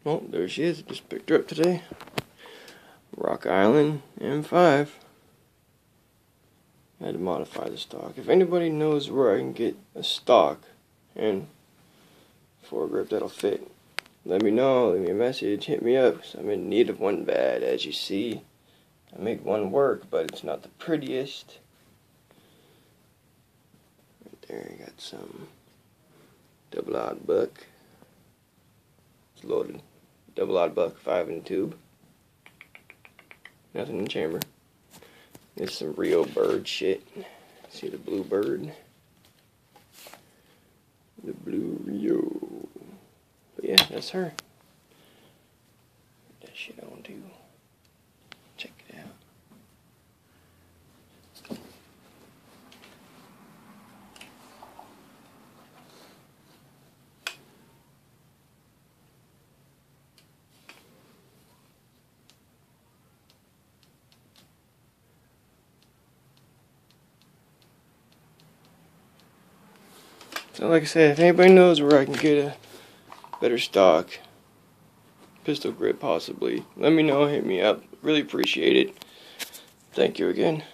Oh, there she is. Just picked her up today. Rock Island M5. I had to modify the stock. If anybody knows where I can get a stock and foregrip that'll fit, let me know. Leave me a message. Hit me up. I'm in need of one bad. As you see, I made one work, but it's not the prettiest. Right there, I got some double odd buck. It's loaded. Double odd buck, 5 in the tube. Nothing in the chamber. It's some Rio bird shit. See the blue bird? The blue Rio. But yeah, that's her. Put that shit on too. Check it out. So like I said, if anybody knows where I can get a better stock, pistol grip possibly, let me know, hit me up. Really appreciate it. Thank you again.